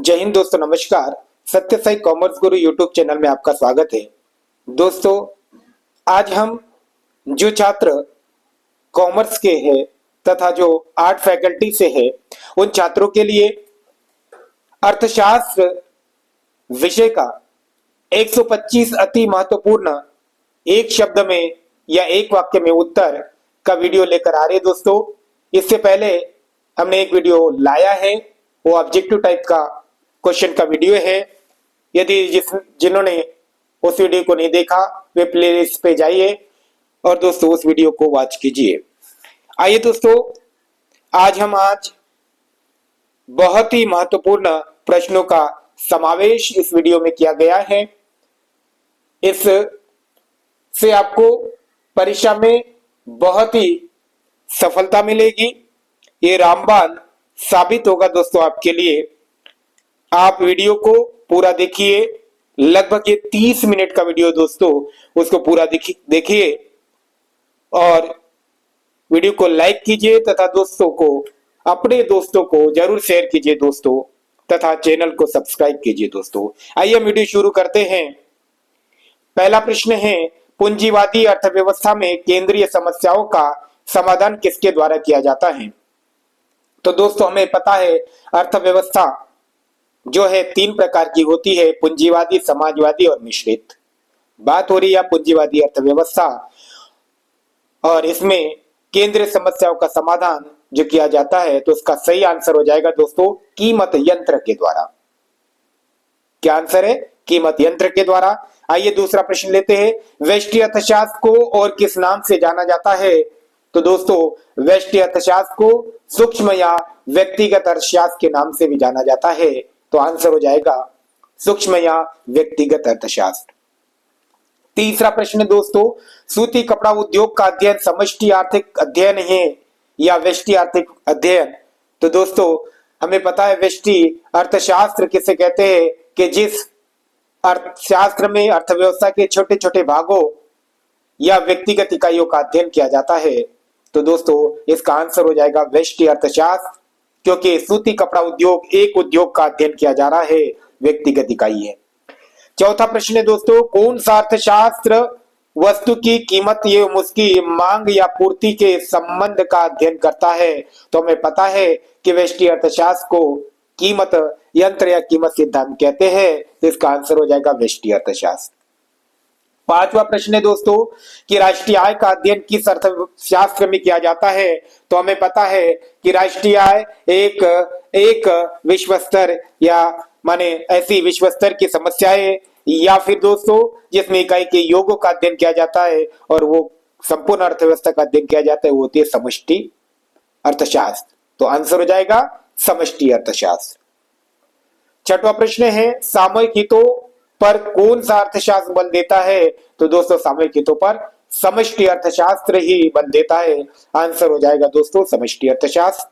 जय हिंद दोस्तों, नमस्कार। सत्य साई कॉमर्स गुरु यूट्यूब चैनल में आपका स्वागत है। दोस्तों, आज हम जो छात्र कॉमर्स के हैं तथा जो आर्ट फैकल्टी से है, उन छात्रों के लिए अर्थशास्त्र विषय का 125 अति महत्वपूर्ण एक शब्द में या एक वाक्य में उत्तर का वीडियो लेकर आ रहे हैं। दोस्तों, इससे पहले हमने एक वीडियो लाया है, वो ऑब्जेक्टिव टाइप का क्वेश्चन का वीडियो है। यदि जिन्होंने उस वीडियो को नहीं देखा, वे प्लेलिस्ट पे जाइए और दोस्तों उस वीडियो को वॉच कीजिए। आइए दोस्तों, आज बहुत ही महत्वपूर्ण प्रश्नों का समावेश इस वीडियो में किया गया है। इस से आपको परीक्षा में बहुत ही सफलता मिलेगी। ये रामबाण साबित होगा दोस्तों आपके लिए। आप वीडियो को पूरा देखिए, लगभग ये 30 मिनट का वीडियो दोस्तों, उसको पूरा देखिए और वीडियो को लाइक कीजिए तथा अपने दोस्तों को जरूर शेयर कीजिए दोस्तों, तथा चैनल को सब्सक्राइब कीजिए दोस्तों। आइए वीडियो शुरू करते हैं। पहला प्रश्न है, पूंजीवादी अर्थव्यवस्था में केंद्रीय समस्याओं का समाधान किसके द्वारा किया जाता है? तो दोस्तों, हमें पता है अर्थव्यवस्था जो है 3 प्रकार की होती है, पूंजीवादी, समाजवादी और मिश्रित। बात हो रही है पूंजीवादी अर्थव्यवस्था, और इसमें केंद्रीय समस्याओं का समाधान जो किया जाता है, तो उसका सही आंसर हो जाएगा दोस्तों कीमत यंत्र के द्वारा। क्या आंसर है? कीमत यंत्र के द्वारा। आइए दूसरा प्रश्न लेते हैं, व्यष्टि अर्थशास्त्र को और किस नाम से जाना जाता है? तो दोस्तों, व्यष्टि अर्थशास्त्र को सूक्ष्म या व्यक्तिगत अर्थशास्त्र के नाम से भी जाना जाता है। तो आंसर हो जाएगा सूक्ष्म या व्यक्तिगत अर्थशास्त्र। तीसरा प्रश्न दोस्तों, सूती कपड़ा उद्योग का अध्ययन समष्टि आर्थिक अध्ययन है या व्यष्टि आर्थिक अध्ययन? तो दोस्तों, हमें पता है व्यष्टि अर्थशास्त्र किसे कहते हैं कि जिस अर्थशास्त्र में अर्थव्यवस्था के छोटे छोटे भागों या व्यक्तिगत इकाइयों का अध्ययन किया जाता है। तो दोस्तों, इसका आंसर हो जाएगा व्यष्टि अर्थशास्त्र, क्योंकि सूती कपड़ा उद्योग एक उद्योग का अध्ययन किया जा रहा है, व्यक्तिगत इकाई है। चौथा प्रश्न है दोस्तों, कौन सा अर्थशास्त्र वस्तु की कीमत एवं उसकी मांग या पूर्ति के संबंध का अध्ययन करता है? तो हमें पता है कि व्यष्टि अर्थशास्त्र को कीमत यंत्र या कीमत सिद्धांत कहते हैं। तो इसका आंसर हो जाएगा व्यष्टि अर्थशास्त्र। पांचवा प्रश्न है दोस्तों कि राष्ट्रीय आय का अध्ययन किस अर्थशास्त्र में किया जाता है? तो हमें पता है कि राष्ट्रीय आय एक विश्व स्तर या माने ऐसी विश्व स्तर की समस्याएं या फिर दोस्तों जिसमें इकाई के योगों का अध्ययन किया जाता है और वो संपूर्ण अर्थव्यवस्था का अध्ययन किया जाता है, वो होती है समष्टि अर्थशास्त्र। तो आंसर हो जाएगा समष्टि अर्थशास्त्र। छठवां प्रश्न है, सामूहिक हितों पर कौन सा अर्थशास्त्र बल देता है? तो दोस्तों, सामूहिक हितों पर समष्टि अर्थशास्त्र ही बल देता है। आंसर हो जाएगा दोस्तों समष्टि अर्थशास्त्र।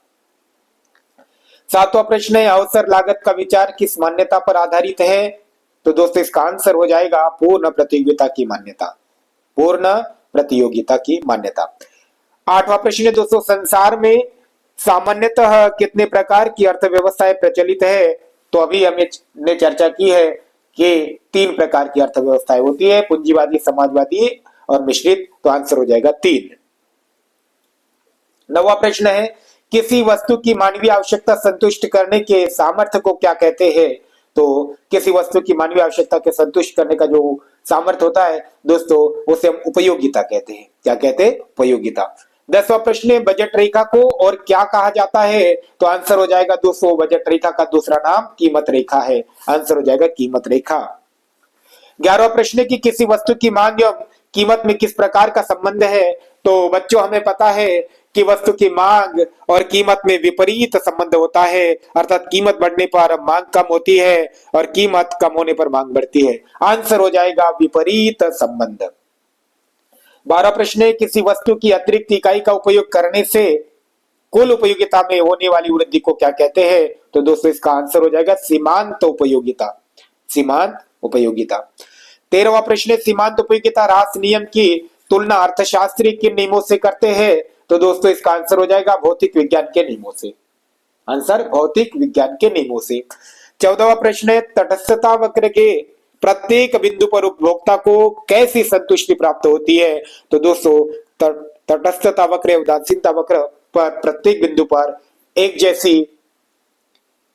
सातवां प्रश्न है, अवसर लागत का विचार किस मान्यता पर आधारित है? तो दोस्तों, इसका आंसर हो जाएगा पूर्ण प्रतियोगिता की मान्यता। पूर्ण प्रतियोगिता की मान्यता। आठवां प्रश्न है दोस्तों, संसार में सामान्यतः कितने प्रकार की अर्थव्यवस्थाएं प्रचलित है? तो अभी हमने चर्चा की है कि 3 प्रकार की अर्थव्यवस्थाएं होती है, पूंजीवादी, समाजवादी और मिश्रित। तो आंसर हो जाएगा 3। नौवां प्रश्न है, किसी वस्तु की मानवीय आवश्यकता संतुष्ट करने के सामर्थ्य को क्या कहते हैं? तो किसी वस्तु की मानवीय आवश्यकता के संतुष्ट करने का जो सामर्थ्य होता है दोस्तों, उसे हम उपयोगिता कहते हैं। क्या कहते हैं? उपयोगिता। 10वां प्रश्न है, बजट रेखा को और क्या कहा जाता है? तो आंसर हो जाएगा दोस्तों बजट रेखा का दूसरा नाम कीमत रेखा है। आंसर हो जाएगा कीमत रेखा। 11वां प्रश्न है कि किसी वस्तु की मांग एवं कीमत में किस प्रकार का संबंध है? तो बच्चों, हमें पता है कि वस्तु की मांग और कीमत में विपरीत संबंध होता है, अर्थात कीमत बढ़ने पर मांग कम होती है और कीमत कम होने पर मांग बढ़ती है। आंसर हो जाएगा विपरीत संबंध। 12वां प्रश्न है, किसी वस्तु की अतिरिक्त इकाई का उपयोग करने से कुल उपयोगिता में होने वाली वृद्धि को क्या कहते हैं? तो दोस्तों, इसका आंसर हो जाएगा सीमांत उपयोगिता। सीमांत उपयोगिता। 13वां प्रश्न है, सीमांत उपयोगिता ह्रास नियम की तुलना अर्थशास्त्री किन नियमों से करते हैं? तो दोस्तों, इसका आंसर हो जाएगा भौतिक विज्ञान के नियमों से। आंसर भौतिक विज्ञान के नियमों से। 14वां प्रश्न है, तटस्थता वक्र के प्रत्येक बिंदु पर उपभोक्ता को कैसी संतुष्टि प्राप्त होती है? तो दोस्तों तटस्थता वक्र, उदासीनता वक्र पर प्रत्येक बिंदु पर एक जैसी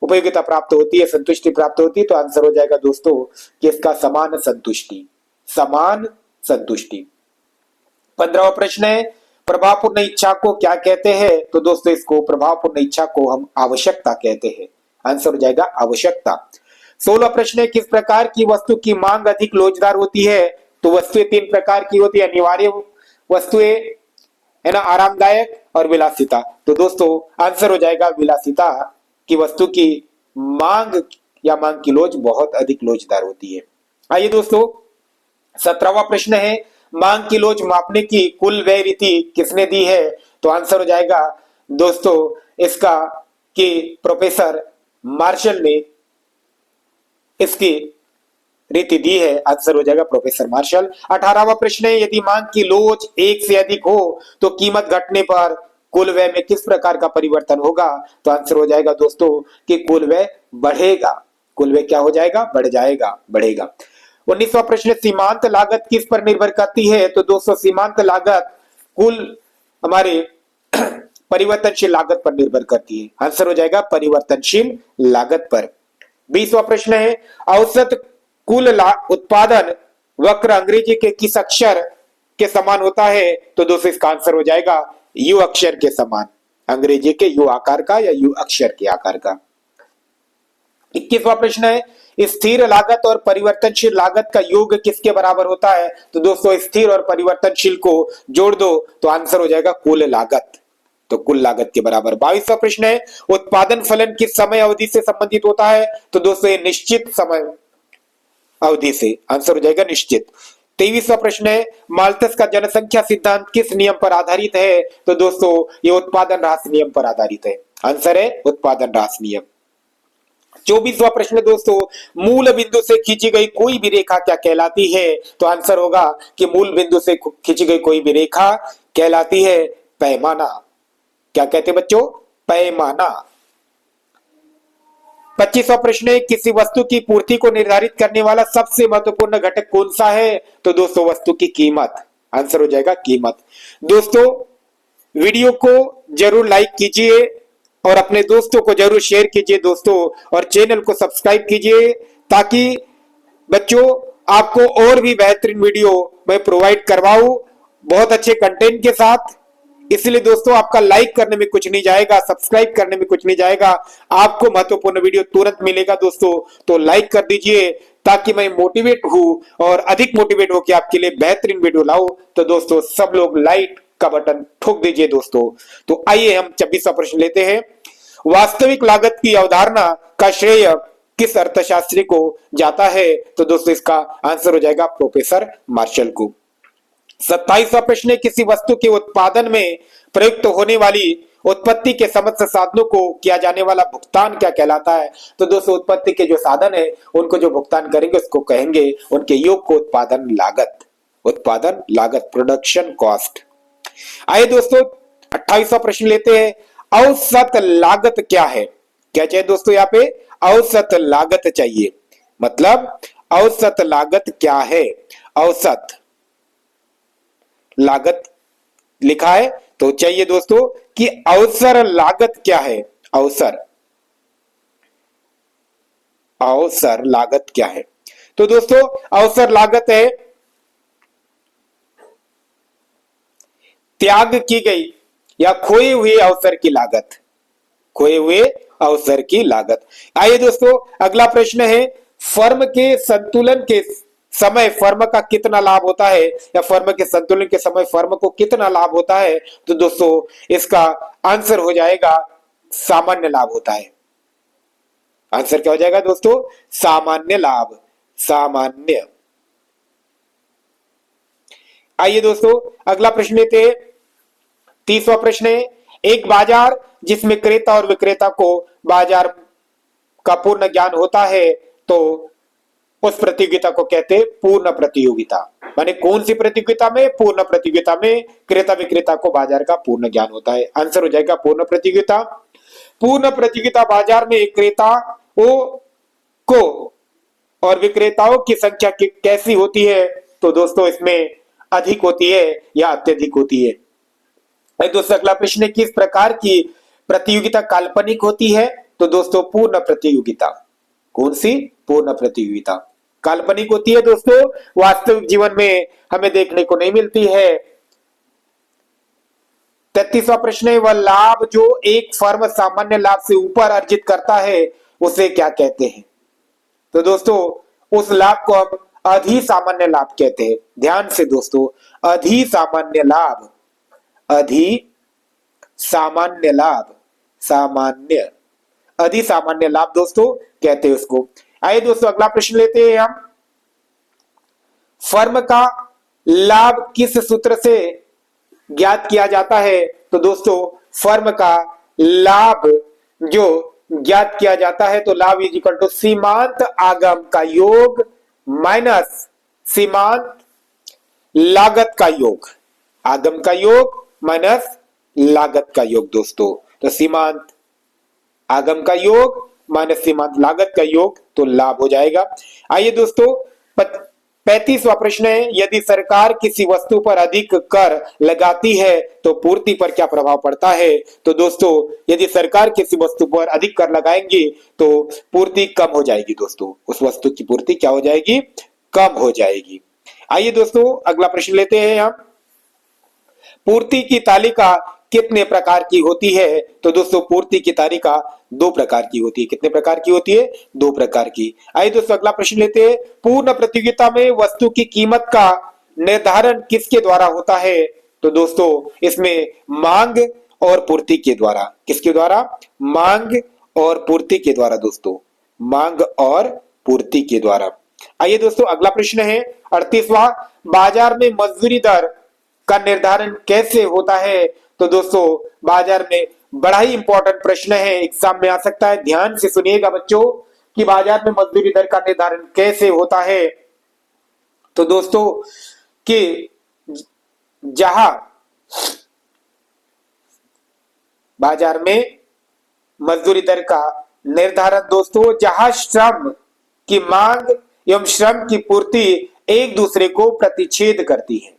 उपयोगिता प्राप्त होती है, संतुष्टि प्राप्त होती है। तो आंसर हो जाएगा दोस्तों कि इसका समान संतुष्टि, समान संतुष्टि। 15वां प्रश्न है, प्रभावपूर्ण इच्छा को क्या कहते हैं? तो दोस्तों इसको प्रभावपूर्ण इच्छा को हम आवश्यकता कहते हैं। आंसर हो जाएगा आवश्यकता। 16वां प्रश्न है, किस प्रकार की वस्तु की मांग अधिक लोचदार होती है? तो वस्तुएं तीन प्रकार की होती है, अनिवार्य वस्तुएं, है ना, आरामदायक और विलासिता। तो दोस्तों आंसर हो जाएगा विलासिता की वस्तु की मांग या मांग की लोच बहुत अधिक लोचदार होती है। आइए दोस्तों 17वां प्रश्न है, मांग की लोच मापने की कुल व्यय रीति किसने दी है? तो आंसर हो जाएगा दोस्तों इसका कि प्रोफेसर मार्शल ने इसकी रीति दी है। आंसर हो जाएगा प्रोफेसर मार्शल। 18वां प्रश्न है, यदि मांग की लोच एक से अधिक हो तो कीमत घटने पर कुल व्यय में किस प्रकार का परिवर्तन होगा? तो आंसर हो जाएगा दोस्तों कि कुल व्यय बढ़ेगा। कुल व्यय क्या हो जाएगा? बढ़ जाएगा, बढ़ेगा। 19वां प्रश्न, सीमांत लागत किस पर निर्भर करती है? तो दोस्तों सीमांत लागत कुल हमारे परिवर्तनशील लागत पर निर्भर करती है। आंसर हो जाएगा परिवर्तनशील लागत पर। 20वां प्रश्न है, औसत कुल उत्पादन वक्र अंग्रेजी के किस अक्षर के समान होता है? तो दोस्तों इसका आंसर हो जाएगा यू अक्षर के समान, अंग्रेजी के यू आकार का या यू अक्षर के आकार का। 21वां प्रश्न है, स्थिर लागत और परिवर्तनशील लागत का योग किसके बराबर होता है? तो दोस्तों स्थिर और परिवर्तनशील को जोड़ दो तो आंसर हो जाएगा कुल लागत, तो कुल लागत के बराबर। 22वां प्रश्न है, उत्पादन फलन किस समय अवधि से संबंधित होता है? तो दोस्तों ये निश्चित समय अवधि से। आंसर हो जाएगा निश्चित। 23वां प्रश्न है, माल्थस का जनसंख्या सिद्धांत किस नियम पर आधारित है? तो दोस्तों ये उत्पादन ह्रास नियम पर आधारित है। आंसर है उत्पादन ह्रास नियम। 24वां प्रश्न दोस्तों, मूल बिंदु से खींची गई कोई भी रेखा क्या कहलाती है? तो आंसर होगा कि मूल बिंदु से खींची गई कोई भी रेखा कहलाती है पैमाना। क्या कहते हैं बच्चों? पैमाना। 25वां प्रश्न है, किसी वस्तु की पूर्ति को निर्धारित करने वाला सबसे महत्वपूर्ण घटक कौन सा है? तो दोस्तों वस्तु की कीमत। आंसर हो जाएगा कीमत। दोस्तों वीडियो को जरूर लाइक कीजिए और अपने दोस्तों को जरूर शेयर कीजिए दोस्तों, और चैनल को सब्सक्राइब कीजिए ताकि बच्चों आपको और भी बेहतरीन वीडियो मैं प्रोवाइड करवाऊं बहुत अच्छे कंटेंट के साथ। इसलिए दोस्तों आपका लाइक करने में कुछ नहीं जाएगा, सब्सक्राइब करने में कुछ नहीं जाएगा, आपको महत्वपूर्ण वीडियो तुरंत मिलेगा दोस्तों। तो लाइक कर दीजिए ताकि मैं मोटिवेट हूं और अधिक मोटिवेट होकर आपके लिए बेहतरीन वीडियो लाऊं। तो दोस्तों सब लोग लाइक का बटन ठोक दीजिए दोस्तों। तो आइए हम 26वां प्रश्न लेते हैं, वास्तविक लागत की अवधारणा का श्रेय किस अर्थशास्त्री को जाता है? तो दोस्तों इसका आंसर हो जाएगा प्रोफेसर मार्शल को। 27वां प्रश्न है, किसी वस्तु के उत्पादन में प्रयुक्त होने वाली उत्पत्ति के समस्त साधनों को किया जाने वाला भुगतान क्या कहलाता है? तो दोस्तों उत्पत्ति के जो साधन है उनको जो भुगतान करेंगे उसको कहेंगे उनके योग को उत्पादन लागत। उत्पादन लागत, प्रोडक्शन कॉस्ट। आइए दोस्तों 28वां प्रश्न लेते हैं, औसत लागत क्या है? क्या चाहिए दोस्तों? यहाँ पे औसत लागत चाहिए, मतलब औसत लागत क्या है? औसत लागत लिखा है तो चाहिए दोस्तों कि अवसर लागत क्या है? अवसर, अवसर लागत क्या है? तो दोस्तों अवसर लागत है त्याग की गई या खोए हुए अवसर की लागत, खोए हुए अवसर की लागत। आइए दोस्तों अगला प्रश्न है, फर्म के संतुलन के समय फर्म का कितना लाभ होता है, या फर्म के संतुलन के समय फर्म को कितना लाभ होता है? तो दोस्तों इसका आंसर हो जाएगा सामान्य लाभ होता है। आंसर क्या हो जाएगा दोस्तों? सामान्य लाभ, सामान्य। आइए दोस्तों अगला प्रश्न लेते हैं, 30वां प्रश्न है, एक बाजार जिसमें क्रेता और विक्रेता को बाजार का पूर्ण ज्ञान होता है तो उस प्रतियोगिता को कहते हैं पूर्ण प्रतियोगिता। माने कौन सी प्रतियोगिता में? पूर्ण प्रतियोगिता में क्रेता विक्रेता को बाजार का पूर्ण ज्ञान होता है। आंसर हो जाएगा पूर्ण प्रतियोगिता। पूर्ण प्रतियोगिता बाजार में क्रेता वो को और विक्रेताओं की संख्या कैसी होती है? तो दोस्तों इसमें अधिक होती है या अत्यधिक होती है। दोस्तों अगला प्रश्न है, किस प्रकार की प्रतियोगिता काल्पनिक होती है? तो दोस्तों पूर्ण प्रतियोगिता। कौन सी? पूर्ण प्रतियोगिता काल्पनिक होती है दोस्तों, वास्तविक जीवन में हमें देखने को नहीं मिलती है। 33वां प्रश्न है, वह लाभ जो एक फर्म सामान्य लाभ से ऊपर अर्जित करता है उसे क्या कहते हैं? तो दोस्तों उस लाभ को हम अधिसामान्य लाभ कहते हैं। ध्यान से दोस्तों, अधिसामान्य लाभ, अधि सामान्य लाभ, सामान्य, अधिसामान्य लाभ दोस्तों कहते हैं उसको। आइए दोस्तों अगला प्रश्न लेते हैं हम, फर्म का लाभ किस सूत्र से ज्ञात किया जाता है? तो दोस्तों फर्म का लाभ जो ज्ञात किया जाता है तो लाभ इज इक्वल टू सीमांत आगम का योग माइनस सीमांत लागत का योग, आगम का योग माइनस लागत का योग दोस्तों। तो सीमांत आगम का योग माइनस सीमांत लागत का योग, तो लाभ हो जाएगा। आइए दोस्तों 35वां प्रश्न है, यदि सरकार किसी वस्तु पर अधिक कर लगाती है तो पूर्ति पर क्या प्रभाव पड़ता है? तो दोस्तों यदि सरकार किसी वस्तु पर अधिक कर लगाएंगे तो पूर्ति कम हो जाएगी दोस्तों, उस वस्तु की पूर्ति क्या हो जाएगी? कम हो जाएगी। आइए दोस्तों अगला प्रश्न लेते हैं हम, पूर्ति की तालिका कितने प्रकार की होती है? तो दोस्तों पूर्ति की तालिका दो प्रकार की होती है। कितने प्रकार की होती है? दो प्रकार की। आइए दोस्तों अगला प्रश्न लेते हैं, पूर्ण प्रतियोगिता में वस्तु की कीमत का निर्धारण किसके द्वारा होता है? तो दोस्तों इसमें मांग और पूर्ति के द्वारा। किसके द्वारा? मांग और पूर्ति के द्वारा दोस्तों, मांग और पूर्ति के द्वारा। आइए दोस्तों अगला प्रश्न है 38वां, बाजार में मजदूरी दर का निर्धारण कैसे होता है? तो दोस्तों बाजार में बड़ा ही इंपॉर्टेंट प्रश्न है, एग्जाम में आ सकता है, ध्यान से सुनिएगा बच्चों कि बाजार में मजदूरी दर का निर्धारण कैसे होता है। तो दोस्तों कि जहां बाजार में मजदूरी दर का निर्धारण दोस्तों, जहां श्रम की मांग एवं श्रम की पूर्ति एक दूसरे को प्रतिच्छेद करती है,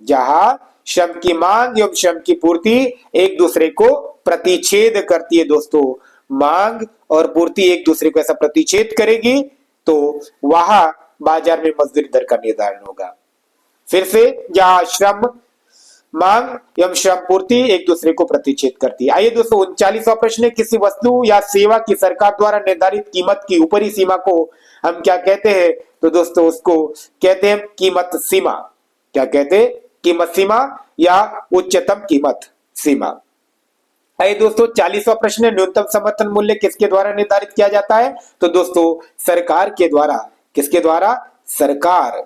जहां श्रम की मांग एवं श्रम की पूर्ति एक दूसरे को प्रतिच्छेद करती है दोस्तों, मांग और पूर्ति एक दूसरे को ऐसा प्रतिच्छेद करेगी तो वहां बाजार में मजदूरी दर का निर्धारण होगा। फिर से, जहां श्रम मांग एवं श्रम पूर्ति एक दूसरे को प्रतिच्छेद करती है। आइए दोस्तों 39वां प्रश्न है, किसी वस्तु या सेवा की सरकार द्वारा निर्धारित कीमत की ऊपरी सीमा को हम क्या कहते हैं? तो दोस्तों उसको कहते हैं कीमत सीमा। क्या कहते हैं? कीमत सीमा या उच्चतम कीमत सीमा। आइए दोस्तों 40वां प्रश्न है, न्यूनतम समर्थन मूल्य किसके द्वारा निर्धारित किया जाता है? तो दोस्तों सरकार के द्वारा। किसके द्वारा? सरकार,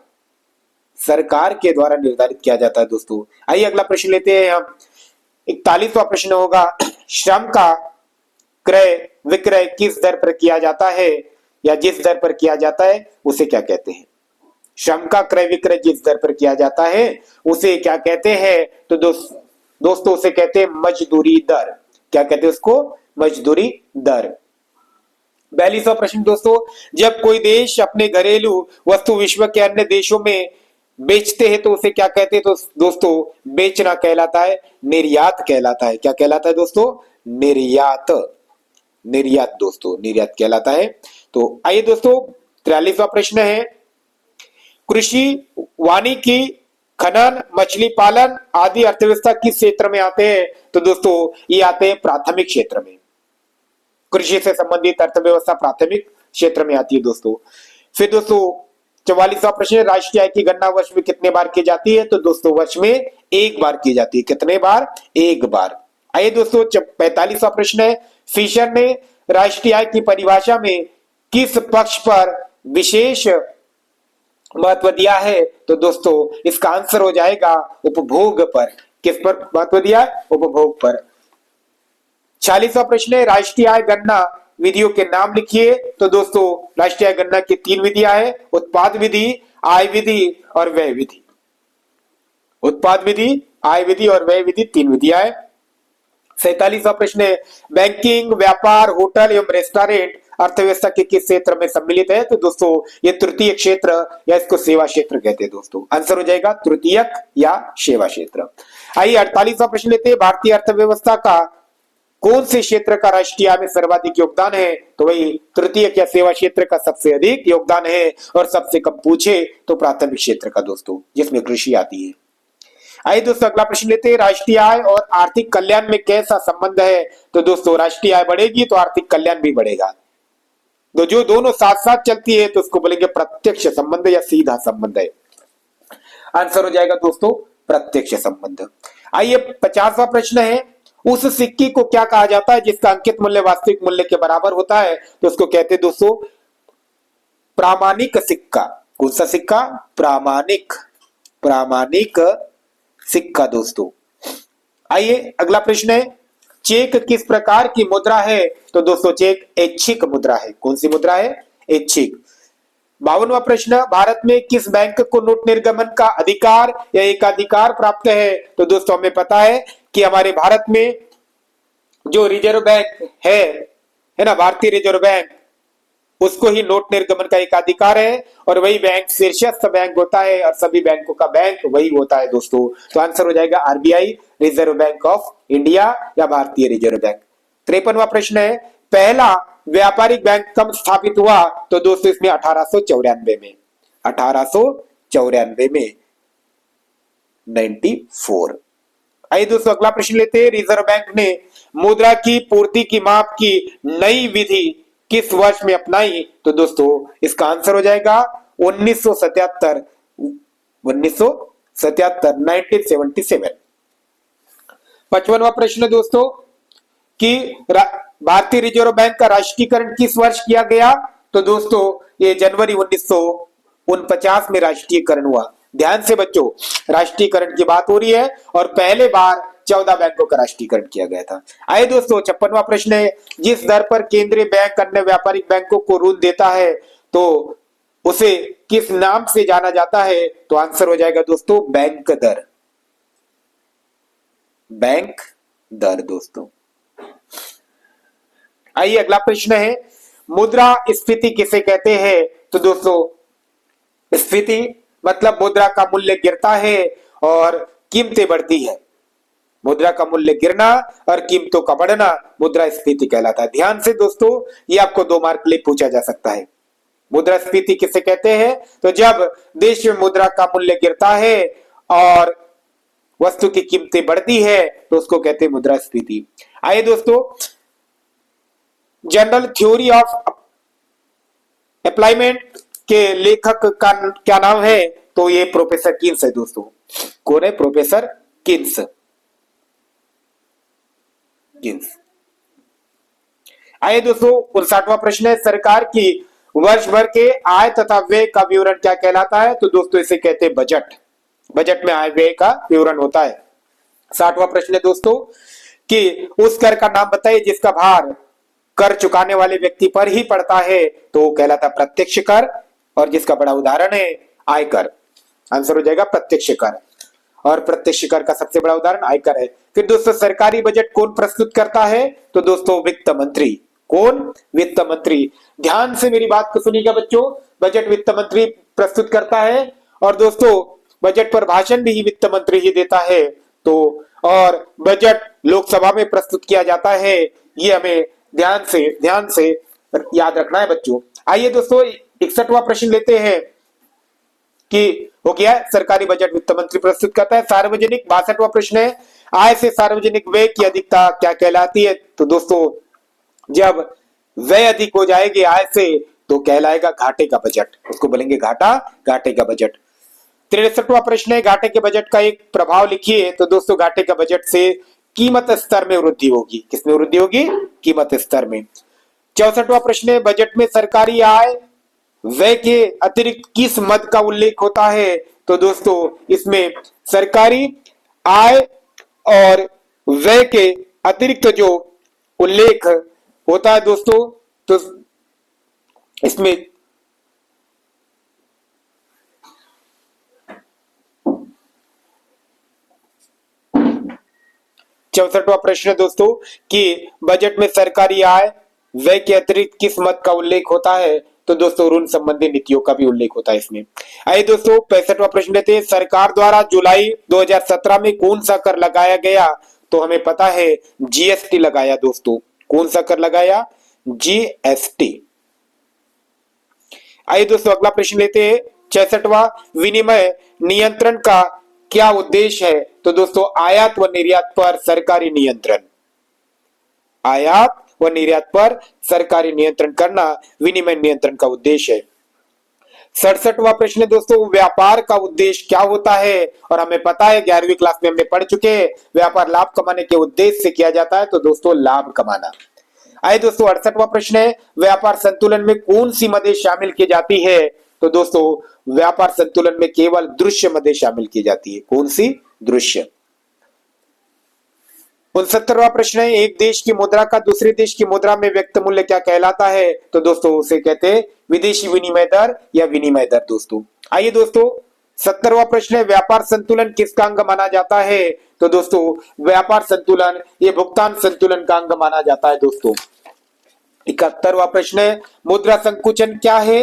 सरकार के द्वारा निर्धारित किया जाता है दोस्तों। आइए अगला प्रश्न लेते हैं हम, 41वां प्रश्न होगा, श्रम का क्रय विक्रय किस दर पर किया जाता है या जिस दर पर किया जाता है उसे क्या कहते हैं? श्रम का क्रय विक्रय जिस दर पर किया जाता है उसे क्या कहते हैं? तो दोस्तों उसे कहते हैं मजदूरी दर। क्या कहते हैं उसको? मजदूरी दर। 42वां प्रश्न दोस्तों, जब कोई देश अपने घरेलू वस्तु विश्व के अन्य देशों में बेचते हैं तो उसे क्या कहते हैं? तो दोस्तों बेचना कहलाता है, निर्यात कहलाता है। क्या कहलाता है दोस्तों? निर्यात, निर्यात दोस्तों, निर्यात कहलाता है। तो आइए दोस्तों 43वां प्रश्न है, कृषि, वानिकी, खनन, मछली पालन आदि अर्थव्यवस्था किस क्षेत्र में आते हैं? तो दोस्तों ये आते हैं प्राथमिक क्षेत्र में। कृषि से संबंधित अर्थव्यवस्था प्राथमिक क्षेत्र में आती है दोस्तों। फिर दोस्तों 44वां प्रश्न, राष्ट्रीय आय की गणना वर्ष में कितने बार की जाती है? तो दोस्तों वर्ष में एक बार की जाती है। कितने बार? एक बार। आइए दोस्तों 45वां प्रश्न है, फिशर ने राष्ट्रीय आय की परिभाषा में किस पक्ष पर विशेष महत्व दिया है? तो दोस्तों इसका आंसर हो जाएगा उपभोग पर। किस पर महत्व दिया? उपभोग पर। 46वां प्रश्न है, राष्ट्रीय आय गणना विधियों के नाम लिखिए। तो दोस्तों राष्ट्रीय आय गणना की 3 विधियां हैं, उत्पाद विधि, आय विधि और व्यय विधि। उत्पाद विधि, आय विधि और व्यय विधि 3 विधियां हैं। 47वां प्रश्न है, बैंकिंग, व्यापार, होटल एवं रेस्टोरेंट अर्थव्यवस्था के किस क्षेत्र में सम्मिलित है? तो दोस्तों ये तृतीय क्षेत्र या इसको सेवा क्षेत्र कहते हैं दोस्तों। आंसर हो जाएगा तृतीयक या सेवा क्षेत्र। आइए 48वां प्रश्न लेते हैं। भारतीय अर्थव्यवस्था का कौन से क्षेत्र का राष्ट्रीय आय में सर्वाधिक योगदान है? तो वही तृतीयक या सेवा क्षेत्र का सबसे अधिक योगदान है। और सबसे कम पूछे तो प्राथमिक क्षेत्र का दोस्तों, जिसमें कृषि आती है। आइए दोस्तों अगला प्रश्न लेते हैं। राष्ट्रीय आय और आर्थिक कल्याण में कैसा संबंध है? तो दोस्तों राष्ट्रीय आय बढ़ेगी तो आर्थिक कल्याण भी बढ़ेगा। तो जो दोनों साथ साथ चलती है तो उसको बोलेंगे प्रत्यक्ष संबंध या सीधा संबंध है। आंसर हो जाएगा दोस्तों प्रत्यक्ष संबंध। आइए 50वां प्रश्न है। उस सिक्के को क्या कहा जाता है जिसका अंकित मूल्य वास्तविक मूल्य के बराबर होता है? तो उसको कहते हैं दोस्तों प्रामाणिक सिक्का। कौन सा सिक्का? प्रामाणिक सिक्का दोस्तों। आइए अगला प्रश्न है। चेक किस प्रकार की मुद्रा है? तो दोस्तों चेक ऐच्छिक मुद्रा है। कौन सी मुद्रा है? ऐच्छिक। 52वां प्रश्न। भारत में किस बैंक को नोट निर्गमन का अधिकार या एकाधिकार प्राप्त है? तो दोस्तों हमें पता है कि हमारे भारत में जो रिजर्व बैंक है ना, भारतीय रिजर्व बैंक, उसको ही नोट निर्गमन का एकाधिकार है। और वही बैंक शीर्षस्थ बैंक होता है और सभी बैंकों का बैंक वही होता है दोस्तों। तो आंसर हो जाएगा RBI, reserve bank of India या भारतीय रिजर्व बैंक। 53वां प्रश्न है। पहला व्यापारिक बैंक कब स्थापित हुआ? तो दोस्तों इसमें 1894 में। 1894 में 94। आइए दोस्तों अगला प्रश्न लेते हैं। रिजर्व बैंक ने मुद्रा की पूर्ति की माप की नई विधि किस वर्ष में अपनाई? तो दोस्तों इसका आंसर हो जाएगा 1977। 1977। 55वां प्रश्न दोस्तों कि भारतीय रिजर्व बैंक का राष्ट्रीयकरण किस वर्ष किया गया? तो दोस्तों ये जनवरी 1949 में राष्ट्रीयकरण हुआ। ध्यान से बच्चों, राष्ट्रीयकरण की बात हो रही है और पहले बार 14 बैंकों का राष्ट्रीयकरण किया गया था। आइए दोस्तों 56वां प्रश्न है। जिस दर पर केंद्रीय बैंक अन्य व्यापारिक बैंकों को ऋण देता है तो उसे किस नाम से जाना जाता है? तो आंसर हो जाएगा दोस्तों बैंक दर। बैंक दर दोस्तों। आइए अगला प्रश्न है। मुद्रा स्फीति किसे कहते हैं? तो दोस्तों स्फीति मतलब मुद्रा का मूल्य गिरता है और कीमतें बढ़ती है। मुद्रा का मूल्य गिरना और कीमतों का बढ़ना मुद्रा स्फीति कहलाता है। ध्यान से दोस्तों ये आपको 2 मार्क के लिए पूछा जा सकता है। मुद्रा स्फीति किसे कहते हैं? तो जब देश में मुद्रा का मूल्य गिरता है और वस्तु की कीमतें बढ़ती है तो उसको कहते हैं मुद्रा स्फीति। आइए दोस्तों जनरल थ्योरी ऑफ अप्लाइमेंट के लेखक का क्या नाम है? तो ये प्रोफेसर किन्स है दोस्तों। कौन है? Professor Keynes. आइए दोस्तों 59वां प्रश्न है। सरकार की वर्ष भर के आय तथा व्यय का विवरण क्या कहलाता है? तो दोस्तों इसे कहते हैं बजट। बजट में आय व्यय का विवरण होता है। 60वां प्रश्न है दोस्तों कि उस कर का नाम बताइए जिसका भार कर चुकाने वाले व्यक्ति पर ही पड़ता है। तो वो कहलाता प्रत्यक्ष कर और जिसका बड़ा उदाहरण है आयकर। आंसर हो जाएगा प्रत्यक्ष कर और प्रत्यक्ष कर का सबसे बड़ा उदाहरण आयकर है। फिर दोस्तों सरकारी बजट कौन प्रस्तुत करता है? तो दोस्तों वित्त मंत्री। कौन? वित्त मंत्री। ध्यान से मेरी बात को सुनिएगा बच्चों, बजट वित्त मंत्री प्रस्तुत करता है और दोस्तों बजट पर भाषण भी वित्त मंत्री ही देता है। तो और बजट लोकसभा में प्रस्तुत किया जाता है। ये हमें ध्यान से याद रखना है बच्चों। आइए दोस्तों 61वां प्रश्न लेते हैं कि हो गया सरकारी बजट वित्त मंत्री प्रस्तुत करता है। सार्वजनिक 62वां प्रश्न है। आय से सार्वजनिक व्यय की अधिकता क्या कहलाती है? तो दोस्तों जब व्यय अधिक हो जाएगी आय से तो कहलाएगा घाटे का बजट। उसको बोलेंगे घाटे का बजट। 63वां प्रश्न है। घाटे के बजट का एक प्रभाव लिखिए। तो दोस्तों घाटे का बजट से कीमत स्तर में वृद्धि होगी। किसमें वृद्धि होगी? कीमत स्तर में। 64वां प्रश्न है। बजट में सरकारी आय व्यय के अतिरिक्त किस मद का उल्लेख होता है? तो दोस्तों इसमें सरकारी आय और व्यय के अतिरिक्त जो उल्लेख होता है दोस्तों, तो इसमें चौसठवां प्रश्न दोस्तों कि बजट में सरकारी आय व्यय के अतिरिक्त किस मद का उल्लेख होता है? तो दोस्तों ऋण संबंधी नीतियों का भी उल्लेख होता है इसमें। आइए दोस्तों 65वां प्रश्न लेते हैं। सरकार द्वारा जुलाई 2017 में कौन सा कर लगाया गया? तो हमें पता है जीएसटी लगाया दोस्तों। कौन सा कर लगाया? जीएसटी। आइए दोस्तों अगला प्रश्न लेते हैं 66वां। विनिमय नियंत्रण का क्या उद्देश्य है? तो दोस्तों आयात व निर्यात पर सरकारी नियंत्रण। आयात व निर्यात पर सरकारी नियंत्रण करना विनिमय नियंत्रण का उद्देश्य है। 67वां प्रश्न है दोस्तों। व्यापार का उद्देश्य क्या होता है? और हमें पता है 11वीं क्लास में हमने पढ़ चुके हैं व्यापार लाभ कमाने के उद्देश्य से किया जाता है। तो दोस्तों लाभ कमाना। आइए दोस्तों 68वां प्रश्न है। व्यापार संतुलन में कौन सी मदें शामिल की जाती है? तो दोस्तों व्यापार संतुलन में केवल दृश्य मदें शामिल की जाती है। कौन सी? दृश्य। 69वां प्रश्न है। एक देश की मुद्रा का दूसरे देश की मुद्रा में व्यक्त मूल्य क्या कहलाता है? तो दोस्तों उसे कहते हैं विदेशी विनिमय दर या विनिमय दर दोस्तों। आइए दोस्तों 70वां प्रश्न है। व्यापार संतुलन किसका अंग माना जाता है? तो दोस्तों व्यापार संतुलन ये भुगतान संतुलन का अंग माना जाता है दोस्तों। 71वां प्रश्न है। मुद्रा संकुचन क्या है?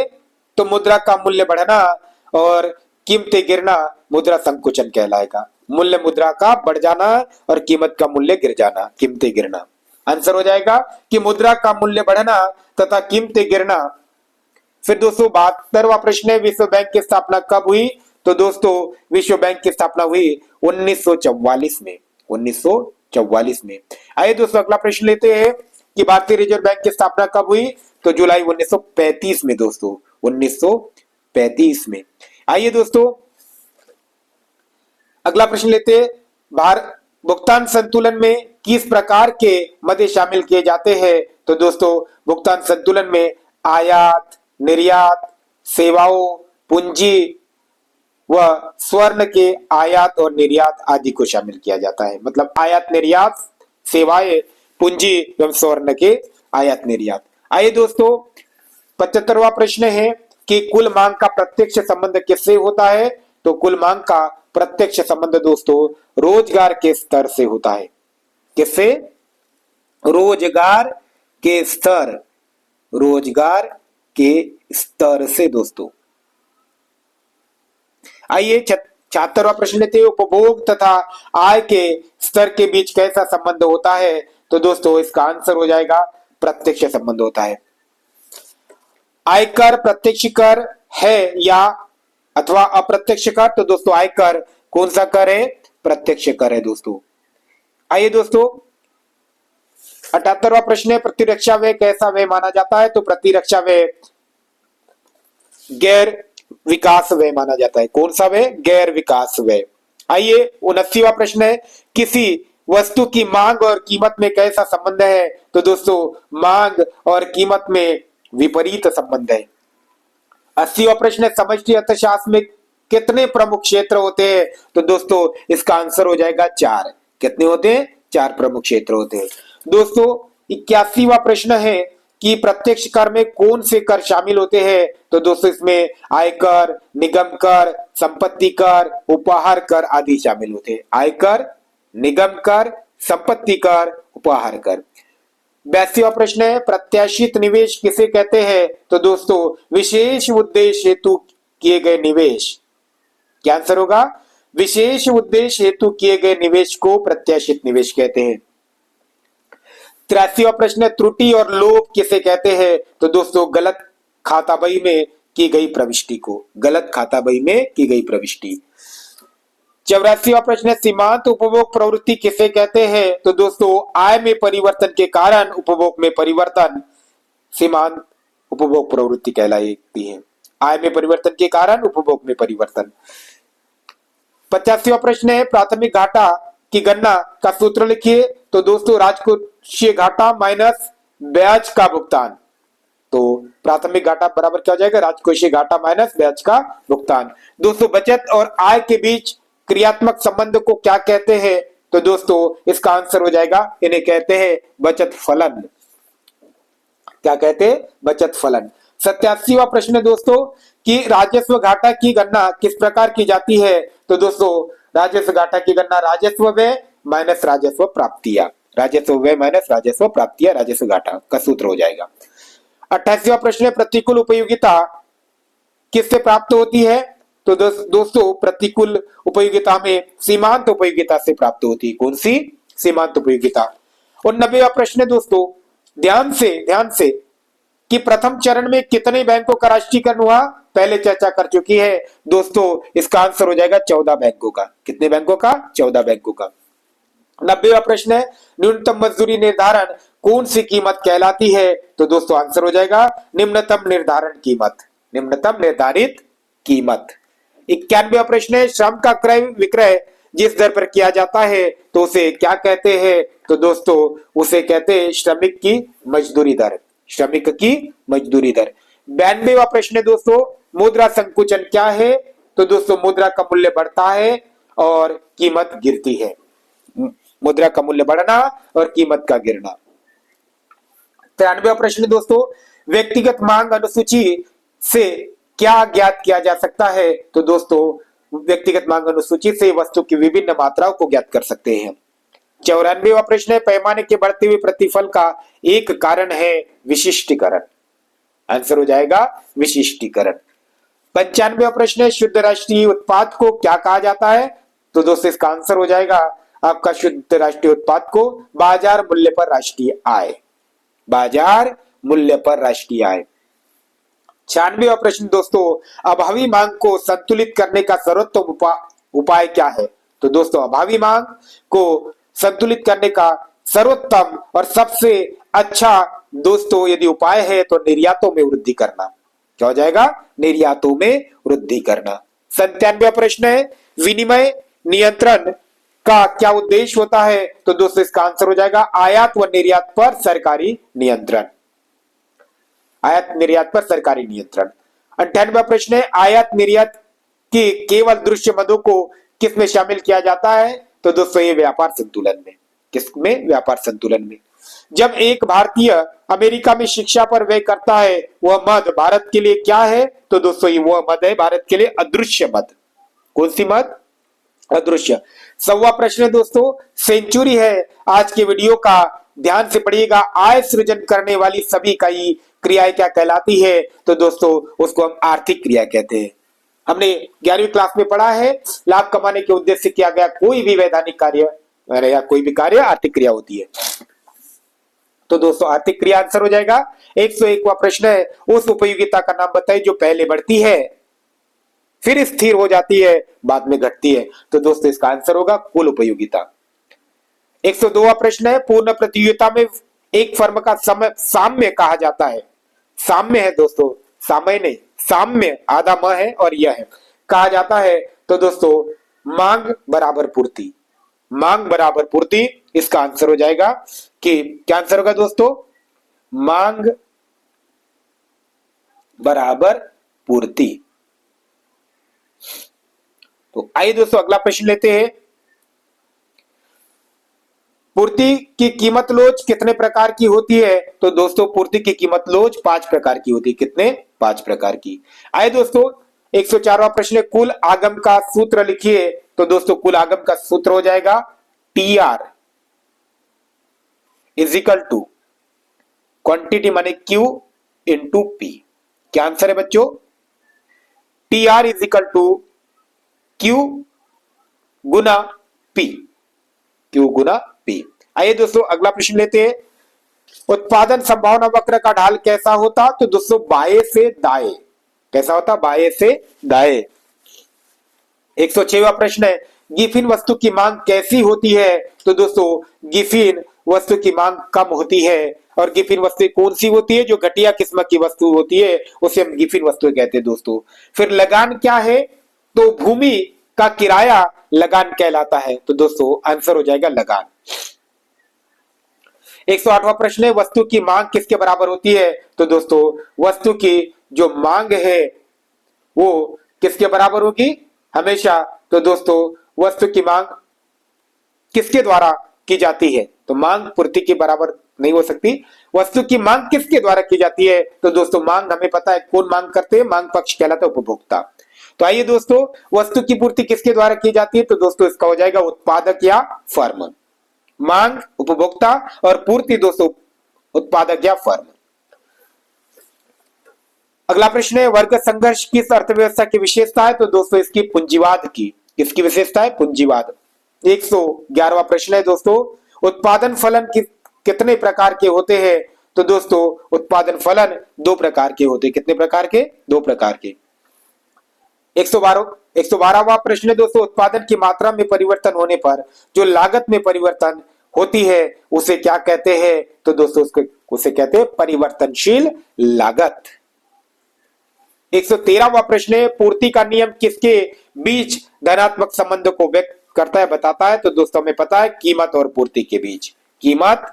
तो मुद्रा का मूल्य बढ़ना और कीमतें गिरना मुद्रा संकुचन कहलाएगा। मूल्य मुद्रा का बढ़ जाना और कीमत का मूल्य गिर जाना, कीमतें गिरना। आंसर हो जाएगा कि मुद्रा का मूल्य बढ़ना तथा कीमतें गिरना। फिर दोस्तों 72वां प्रश्न है। विश्व बैंक की स्थापना कब हुई? तो दोस्तों विश्व बैंक की स्थापना हुई 1944 में। 1944 में। आइए दोस्तों अगला प्रश्न लेते हैं कि भारतीय रिजर्व बैंक की स्थापना कब हुई? तो जुलाई 1935 में दोस्तों। 1935 में। आइए दोस्तों अगला प्रश्न लेते हैं। भारत भुगतान संतुलन में किस प्रकार के मदे शामिल किए जाते हैं? तो दोस्तों भुगतान संतुलन में आयात, निर्यात, सेवाओं, पूंजी व स्वर्ण के आयात और निर्यात आदि को शामिल किया जाता है। मतलब आयात, निर्यात, सेवाएं, पूंजी एवं स्वर्ण के आयात निर्यात। आइए दोस्तों 75वां प्रश्न है कि कुल मांग का प्रत्यक्ष संबंध किससे होता है? तो कुल मांग का प्रत्यक्ष संबंध दोस्तों रोजगार के स्तर से होता है। किससे? रोजगार के स्तर। रोजगार के स्तर से दोस्तों। आइए 76वां प्रश्न लेते हैं। उपभोग तथा आय के स्तर के बीच कैसा संबंध होता है? तो दोस्तों इसका आंसर हो जाएगा प्रत्यक्ष संबंध होता है। आयकर प्रत्यक्ष कर है या अथवा अप्रत्यक्ष कर? तो दोस्तों आयकर कौन सा कर है? प्रत्यक्ष कर है दोस्तों। आइए दोस्तों 78वां प्रश्न है। प्रतिरक्षा व्यय कैसा व्यय माना जाता है? तो प्रतिरक्षा व्यय गैर विकास व्यय माना जाता है। कौन सा व्यय? गैर विकास व्यय। आइए 79वां प्रश्न है। किसी वस्तु की मांग और कीमत में कैसा संबंध है? तो दोस्तों मांग और कीमत में विपरीत संबंध है। 80वां प्रश्न है। समष्टि अर्थशास्त्र में कितने प्रमुख क्षेत्र होते हैं? तो दोस्तों इसका आंसर हो जाएगा 4। कितने होते हैं? 4 प्रमुख क्षेत्र होते हैं दोस्तों। 81वां प्रश्न है कि प्रत्यक्ष कर में कौन से कर शामिल होते हैं? तो दोस्तों इसमें आयकर, निगम कर, संपत्ति कर, उपहार कर आदि शामिल होते हैं। आयकर, निगम कर, संपत्ति कर, उपहार कर। 82वां प्रश्न है। प्रत्याशित निवेश किसे कहते हैं? तो दोस्तों विशेष उद्देश्य हेतु किए गए निवेश। क्या आंसर होगा? विशेष उद्देश्य हेतु किए गए निवेश को प्रत्याशित निवेश कहते हैं। 83वां प्रश्न है। त्रुटि और लोप किसे कहते हैं? तो दोस्तों गलत खाता बही में की गई प्रविष्टि को। गलत खाता बही में की गई प्रविष्टि। 84वां प्रश्न है। सीमांत उपभोग प्रवृत्ति किसे कहते हैं? तो दोस्तों आय में परिवर्तन के कारण उपभोग में परिवर्तन सीमांत उपभोग प्रवृत्ति कहलाती है। आय में परिवर्तन के कारण उपभोग में परिवर्तन। 85वां प्रश्न है। प्राथमिक घाटा की गणना का सूत्र लिखिए। तो दोस्तों राजकोषीय घाटा माइनस ब्याज का भुगतान। तो प्राथमिक घाटा बराबर क्या हो जाएगा? राजकोषीय घाटा माइनस ब्याज का भुगतान। दोस्तों बचत और आय के बीच क्रियात्मक संबंध को क्या कहते हैं? तो दोस्तों इसका आंसर हो जाएगा, इन्हें कहते हैं बचत फलन। क्या कहते हैं? बचत फलन। 87वां प्रश्न है दोस्तों कि राजस्व घाटा की गणना किस प्रकार की जाती है? तो दोस्तों राजस्व घाटा की गणना राजस्व व्यय माइनस राजस्व प्राप्तियां राजस्व व्यय माइनस राजस्व प्राप्ति या राजस्व घाटा का सूत्र हो जाएगा। 28वां प्रश्न है, प्रतिकूल उपयोगिता किससे प्राप्त होती है? तो दोस्तों प्रतिकूल उपयोगिता में सीमांत उपयोगिता से प्राप्त होती है। कौन सी? सीमांत उपयोगिता। 89वां प्रश्न है दोस्तों, ध्यान से कि प्रथम चरण में कितने बैंकों का राष्ट्रीयकरण हुआ? पहले चर्चा कर चुकी है दोस्तों, इसका आंसर हो जाएगा 14 बैंकों का। कितने बैंकों का? 14 बैंकों का। 90वां प्रश्न है, न्यूनतम मजदूरी निर्धारण कौन सी कीमत कहलाती है? तो दोस्तों आंसर हो जाएगा निम्नतम निर्धारण कीमत, निम्नतम निर्धारित कीमत। 91वां प्रश्न है, श्रम का क्रय विक्रय जिस दर पर किया जाता है तो उसे क्या कहते हैं? तो दोस्तों उसे कहते हैं श्रमिक की मजदूरी दर, श्रमिक की मजदूरी दर। 92वां प्रश्न है दोस्तों, मुद्रा संकुचन क्या है? तो दोस्तों मुद्रा का मूल्य बढ़ता है और कीमत गिरती है, मुद्रा का मूल्य बढ़ना और कीमत का गिरना। 93वां प्रश्न दोस्तों, व्यक्तिगत मांग अनुसूची से क्या ज्ञात किया जा सकता है? तो दोस्तों व्यक्तिगत मांग अनुसूची से वस्तु की विभिन्न मात्राओं को ज्ञात कर सकते हैं। 94वां प्रश्न है, पैमाने के बढ़ते हुए प्रतिफल का एक कारण है विशिष्टीकरण। आंसर हो जाएगा विशिष्टीकरण। 95वां प्रश्न है, शुद्ध राष्ट्रीय उत्पाद को क्या कहा जाता है? तो दोस्तों इसका आंसर हो जाएगा आपका शुद्ध राष्ट्रीय उत्पाद को बाजार मूल्य पर राष्ट्रीय आय, बाजार मूल्य पर राष्ट्रीय आय। 96वां प्रश्न दोस्तों, अभावी मांग को संतुलित करने का सर्वोत्तम उपाय क्या है? तो दोस्तों अभावी मांग को संतुलित करने का सर्वोत्तम और सबसे अच्छा दोस्तों यदि उपाय है तो निर्यातों में वृद्धि करना। क्या हो जाएगा? निर्यातों में वृद्धि करना। 97वां प्रश्न है, विनिमय नियंत्रण का क्या उद्देश्य होता है? तो दोस्तों इसका आंसर हो जाएगा आयात व निर्यात पर सरकारी नियंत्रण, आयात निर्यात पर सरकारी नियंत्रण। 98वां प्रश्न है, आयात निर्यात के केवल दृश्य मदों को किसमें शामिल किया जाता है? तो दोस्तों ये व्यापार संतुलन में। किसमें? व्यापार संतुलन में। जब एक भारतीय अमेरिका में शिक्षा पर व्यय करता है वह मद भारत के लिए क्या है? तो दोस्तों ये वह मद है भारत के लिए अदृश्य मद। कौन सी मद? अदृश्य। 100वां प्रश्न है दोस्तों, सेंचुरी है आज के वीडियो का, ध्यान से पढ़िएगा। आय सृजन करने वाली सभी इकाई क्रियाएं क्या कहलाती है? तो दोस्तों उसको हम आर्थिक क्रिया कहते हैं। हमने 11वीं क्लास में पढ़ा है लाभ कमाने के उद्देश्य से किया गया कोई भी वैधानिक कार्य या कोई भी कार्य आर्थिक क्रिया होती है। तो दोस्तों आर्थिक क्रिया आंसर हो जाएगा। 101वां प्रश्न है, उस उपयोगिता का नाम बताइए जो पहले बढ़ती है फिर स्थिर हो जाती है बाद में घटती है। तो दोस्तों इसका आंसर होगा कुल उपयोगिता। 102वां प्रश्न है, पूर्ण प्रतियोगिता में एक फर्म का साम्य कहा जाता है। साम्य है दोस्तों, सामय नहीं, साम्य आधा म है और यह है, कहा जाता है। तो दोस्तों मांग बराबर पूर्ति, मांग बराबर पूर्ति इसका आंसर हो जाएगा कि क्या आंसर होगा दोस्तों? मांग बराबर पूर्ति। तो आइए दोस्तों अगला प्रश्न लेते हैं। पूर्ति की कीमत लोच कितने प्रकार की होती है? तो दोस्तों पूर्ति की कीमत लोच 5 प्रकार की होती है। कितने? 5 प्रकार की। आइए दोस्तों 104वां प्रश्न है, कुल आगम का सूत्र लिखिए। तो दोस्तों कुल आगम का सूत्र हो जाएगा TR is equal to quantity माने Q इंटू P। क्या आंसर है बच्चों? TR is equal to Q गुना P, Q गुना P। आइए दोस्तों अगला प्रश्न लेते हैं। उत्पादन संभावना वक्र का ढाल कैसा होता? तो दोस्तों बाएं से दाएं। कैसा होता? बाएं से दाएं। 106वां प्रश्न है, गिफिन वस्तु की मांग कैसी होती है? तो दोस्तों गिफिन वस्तु की मांग कम होती है। और गिफिन वस्तु कौन सी होती है? जो घटिया किस्म की वस्तु होती है उसे हम गिफिन वस्तु कहते हैं दोस्तों। फिर लगान क्या है? तो भूमि का किराया लगान कहलाता है। तो दोस्तों आंसर हो जाएगा लगान। 108वां प्रश्न है, वस्तु की मांग किसके बराबर होती है? तो दोस्तों वस्तु की जो मांग है वो किसके बराबर होगी? हमेशा। तो दोस्तों वस्तु की मांग किसके द्वारा की जाती है? तो मांग पूर्ति के बराबर नहीं हो सकती। वस्तु की मांग किसके द्वारा की जाती है? तो दोस्तों मांग हमें पता है कौन मांग करते हैं, मांग पक्ष कहलाता है उपभोक्ता। तो आइए दोस्तों वस्तु की पूर्ति किसके द्वारा की जाती है? तो दोस्तों इसका हो जाएगा उत्पादक या फर्म, मांग उपभोक्ता और पूर्ति दोस्तों उत्पादक या फर्म। अगला प्रश्न है वर्ग संघर्ष किस अर्थव्यवस्था की विशेषता है? तो दोस्तों इसकी पूंजीवाद की। किसकी विशेषता है? पूंजीवाद। 111वां प्रश्न है दोस्तों उत्पादन फलन कितने प्रकार के होते हैं? तो दोस्तों उत्पादन फलन दो प्रकार के होते हैं। कितने प्रकार के? दो प्रकार के। 112वां प्रश्न है दोस्तों उत्पादन की मात्रा में परिवर्तन होने पर जो लागत में परिवर्तन होती है उसे क्या कहते हैं? तो दोस्तों उसे कहते हैं परिवर्तनशील लागत। 113वां प्रश्न है पूर्ति का नियम किसके बीच धनात्मक संबंध को व्यक्त करता है बताता है? तो दोस्तों हमें पता है कीमत और पूर्ति के बीच। कीमत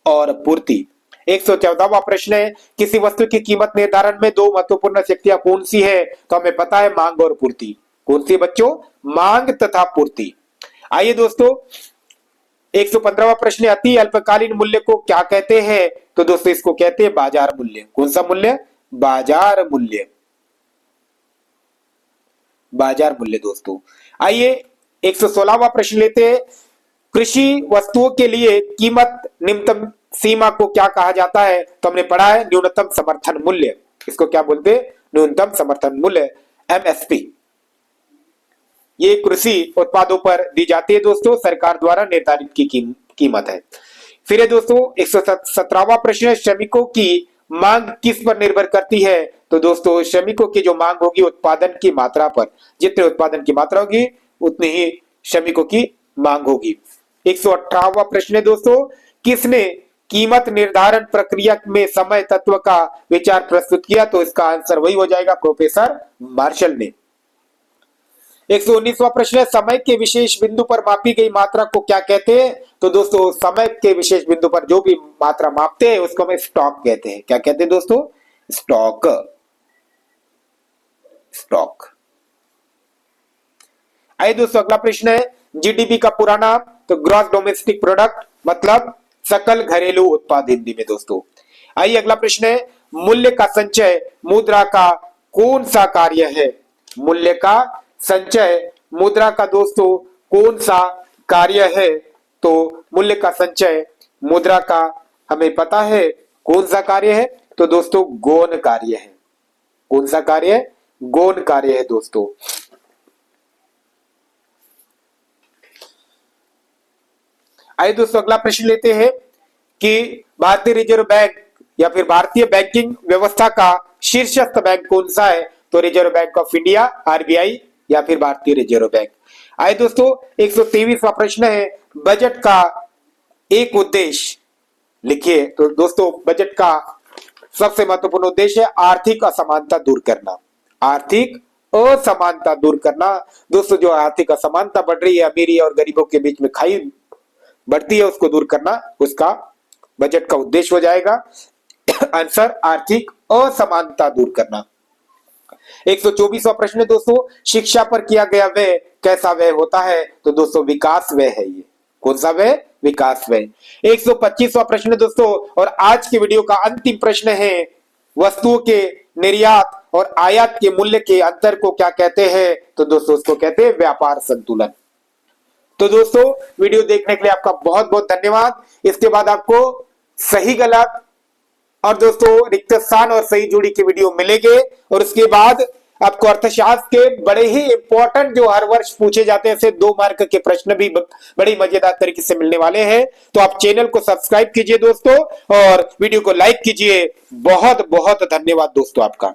और पूर्ति। 114वां प्रश्न है किसी वस्तु की कीमत निर्धारण में दो महत्वपूर्ण शक्तियां कौन सी है? तो हमें पता है मांग और पूर्ति। कौन सी बच्चों? मांग तथा पूर्ति। आइए दोस्तों 115वां प्रश्न है अति अल्पकालीन मूल्य को क्या कहते हैं? तो दोस्तों इसको कहते हैं बाजार मूल्य। कौन सा मूल्य? बाजार मूल्य। बाजार मूल्य दोस्तों। आइए 116वां प्रश्न लेते हैं कृषि वस्तुओं के लिए कीमत निम्नतम सीमा को क्या कहा जाता है? तो हमने पढ़ा है न्यूनतम समर्थन मूल्य। इसको क्या बोलते हैं? न्यूनतम समर्थन मूल्य एमएसपी। ये कृषि उत्पादों पर दी जाती है दोस्तों सरकार द्वारा निर्धारित की कीमत है। फिर है दोस्तों 117वां प्रश्न श्रमिकों की मांग किस पर निर्भर करती है? तो दोस्तों श्रमिकों की जो मांग होगी उत्पादन की मात्रा पर। जितने उत्पादन की मात्रा होगी उतनी ही श्रमिकों की मांग होगी। 118वां प्रश्न है दोस्तों किसने कीमत निर्धारण प्रक्रिया में समय तत्व का विचार प्रस्तुत किया? तो इसका आंसर वही हो जाएगा प्रोफेसर मार्शल ने। 119वां प्रश्न है समय के विशेष बिंदु पर मापी गई मात्रा को क्या कहते हैं? तो दोस्तों समय के विशेष बिंदु पर जो भी मात्रा मापते हैं उसको हम स्टॉक कहते हैं। क्या कहते हैं दोस्तों? स्टॉक। स्टॉक। आइए दोस्तों अगला प्रश्न है जीडीपी का पूरा नाम? तो ग्रॉस डोमेस्टिक प्रोडक्ट मतलब सकल घरेलू उत्पाद हिंदी में दोस्तों। आइए अगला प्रश्न है मूल्य का संचय मुद्रा का कौन सा कार्य है? मूल्य का संचय मुद्रा का दोस्तों कौन सा कार्य है? तो मूल्य का संचय मुद्रा का हमें पता है कौन सा कार्य है? तो दोस्तों गौण कार्य है। कौन सा कार्य है? गौण कार्य है दोस्तों। आइए दोस्तों अगला प्रश्न लेते हैं कि भारतीय रिजर्व बैंक या फिर भारतीय बैंकिंग व्यवस्था का शीर्षस्थ बैंक कौन सा है? तो reserve bank of India RBI या फिर भारतीय रिजर्व बैंक। आइए दोस्तों 123वां प्रश्न है बजट का एक उद्देश्य लिखिए। तो दोस्तों बजट का सबसे महत्वपूर्ण उद्देश्य है आर्थिक असमानता दूर करना। आर्थिक असमानता दूर करना दोस्तों। जो आर्थिक असमानता बढ़ रही है अमीरी और गरीबों के बीच में खाई बढ़ती है उसको दूर करना उसका बजट का उद्देश्य हो जाएगा। आंसर आर्थिक असमानता दूर करना। 124वां प्रश्न दोस्तों शिक्षा पर किया गया व्यय कैसा व्यय होता है? तो दोस्तों विकास व्यय है ये। कौन सा व्यय? विकास व्यय। 125वां प्रश्न दोस्तों और आज के वीडियो का अंतिम प्रश्न है वस्तुओं के निर्यात और आयात के मूल्य के अंतर को क्या कहते हैं? तो दोस्तों उसको कहते हैं व्यापार संतुलन। तो दोस्तों वीडियो देखने के लिए आपका बहुत बहुत धन्यवाद। इसके बाद आपको सही गलत और दोस्तों रिक्त स्थान और सही जोड़ी के वीडियो मिलेंगे और उसके बाद आपको अर्थशास्त्र के बड़े ही इंपॉर्टेंट जो हर वर्ष पूछे जाते हैं ऐसे 2 मार्क के प्रश्न भी बड़ी मजेदार तरीके से मिलने वाले हैं। तो आप चैनल को सब्सक्राइब कीजिए दोस्तों और वीडियो को लाइक कीजिए। बहुत बहुत धन्यवाद दोस्तों आपका।